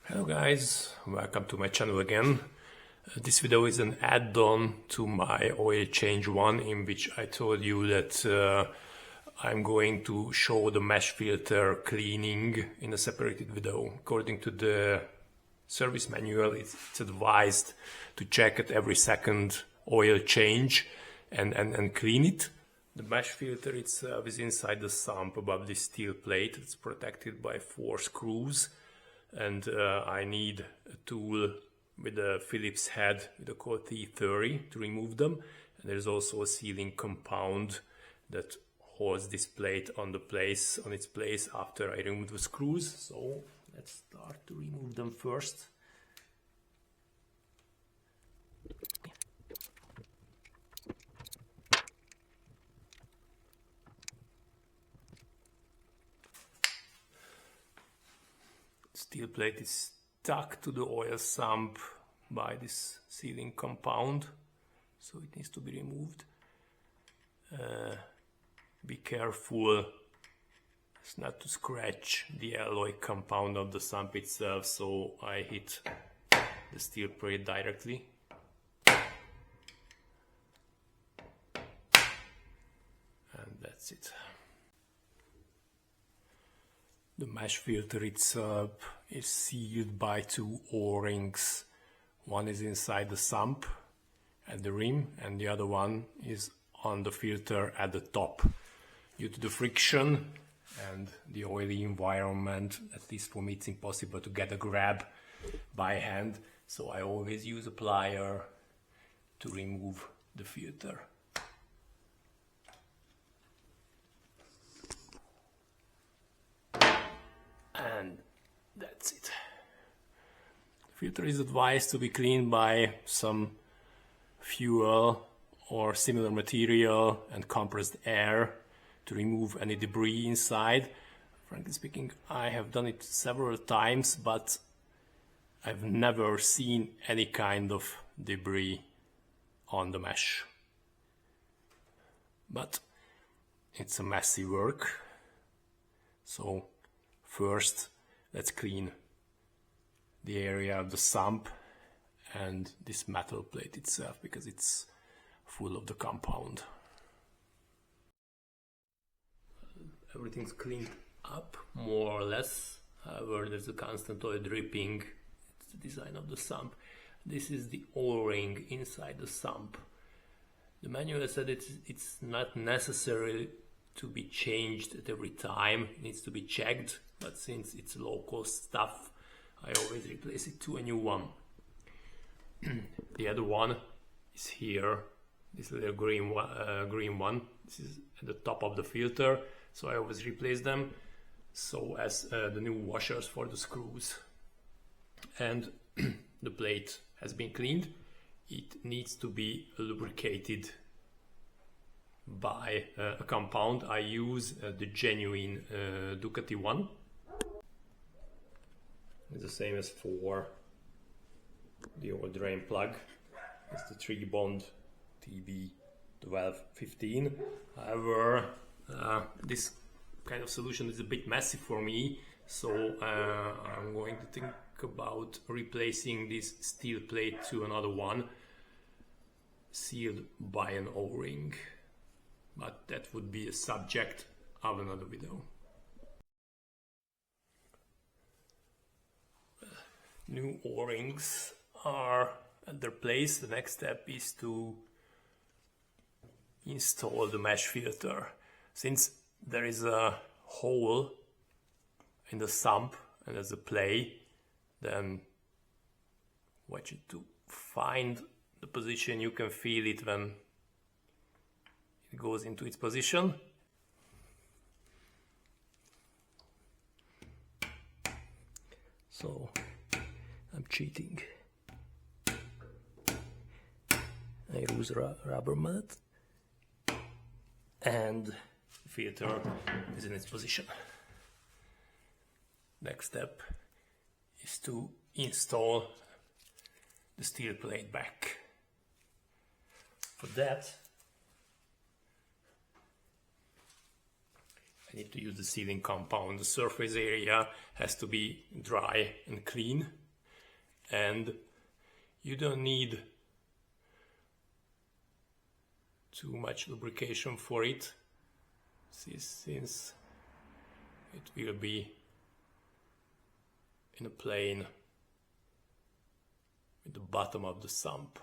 Hello guys, welcome to my channel again. This video is an add-on to my oil change one, in which I told you that I'm going to show the mesh filter cleaning in a separated video. According to the service manual, it's advised to check at every second oil change and clean it. The mesh filter itself is inside the sump above this steel plate. It's protected by 4 screws. And I need a tool with a Phillips head with a core T30 to remove them. And there's also a sealing compound that holds this plate on its place after I remove the screws. So let's start to remove them first. Steel plate is stuck to the oil sump by this sealing compound, so it needs to be removed. Be careful as not to scratch the alloy compound of the sump itself, so I hit the steel plate directly. And that's it. The mesh filter itself is sealed by 2 O-rings. One is inside the sump at the rim and the other one is on the filter at the top. Due to the friction and the oily environment, at least for me it's impossible to get a grab by hand, so I always use a plier to remove the filter. And that's it. The filter is advised to be cleaned by some fuel or similar material and compressed air to remove any debris inside. Frankly speaking, I have done it several times, but I've never seen any kind of debris on the mesh. But it's a messy work, so first, let's clean the area of the sump and this metal plate itself, because it's full of the compound. Everything's cleaned up, more or less. However, there's a constant oil dripping. It's the design of the sump. This is the O-ring inside the sump. The manual said it's not necessary to be changed at every time. It needs to be checked. But since it's low-cost stuff, I always replace it to a new one. The other one is here, this little green one. This is at the top of the filter, so I always replace them, so as the new washers for the screws. And the plate has been cleaned. It needs to be lubricated by a compound. I use the genuine Ducati one. It's the same as for the old drain plug. It's the 3-bond TB1215. However, this kind of solution is a bit messy for me, so I'm going to think about replacing this steel plate to another one sealed by an O-ring. But that would be a subject of another video. New O-rings are at their place. The next step is to install the mesh filter. Since there is a hole in the sump and there's a play, then I want you to find the position. You can feel it when it goes into its position. So I'm cheating. I use rubber mat and the filter is in its position. Next step is to install the steel plate back. For that, I need to use the sealing compound. The surface area has to be dry and clean, and you don't need too much lubrication for it, since it will be in a plane with the bottom of the sump.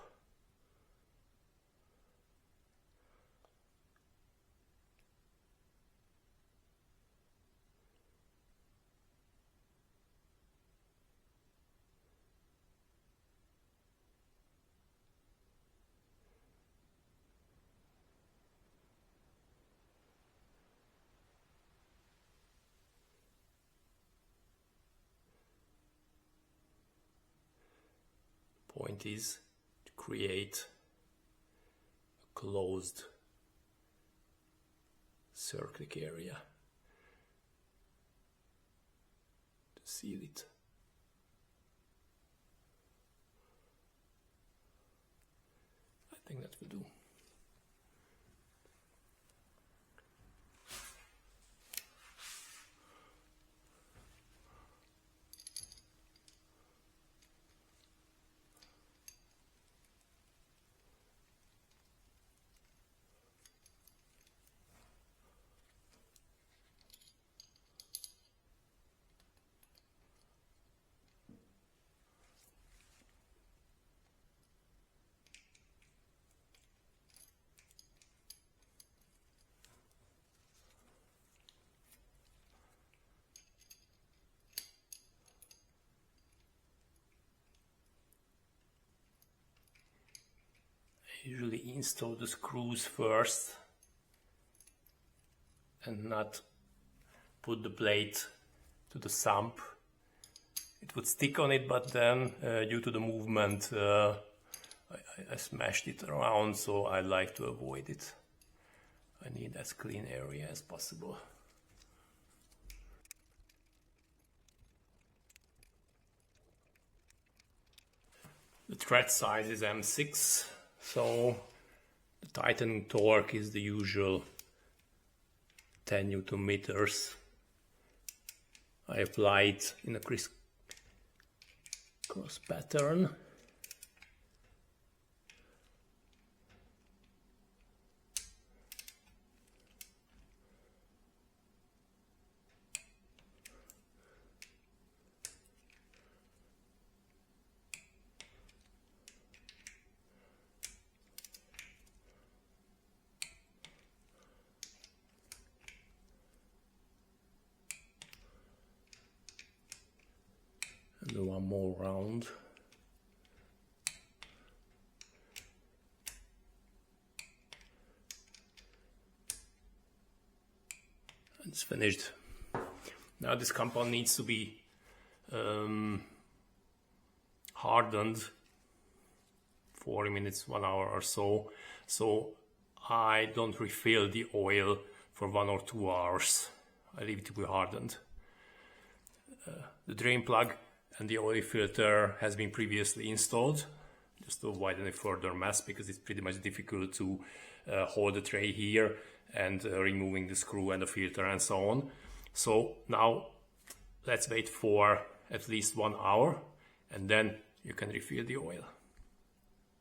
Point is to create a closed cyclic area to seal it. I think that will do. Usually install the screws first and not put the plate to the sump. It would stick on it, but then due to the movement I smashed it around, so I like to avoid it. I need as clean area as possible. The thread size is M6. So the tightening torque is the usual 10 Newton meters. I apply it in a crisscross pattern. And one more round. And it's finished. Now this compound needs to be hardened 40 minutes, 1 hour or so. So I don't refill the oil for 1 or 2 hours. I leave it to be hardened. The drain plug and the oil filter has been previously installed, just to avoid any further mess, because it's pretty much difficult to hold the tray here and removing the screw and the filter and so on. So now let's wait for at least 1 hour and then you can refill the oil.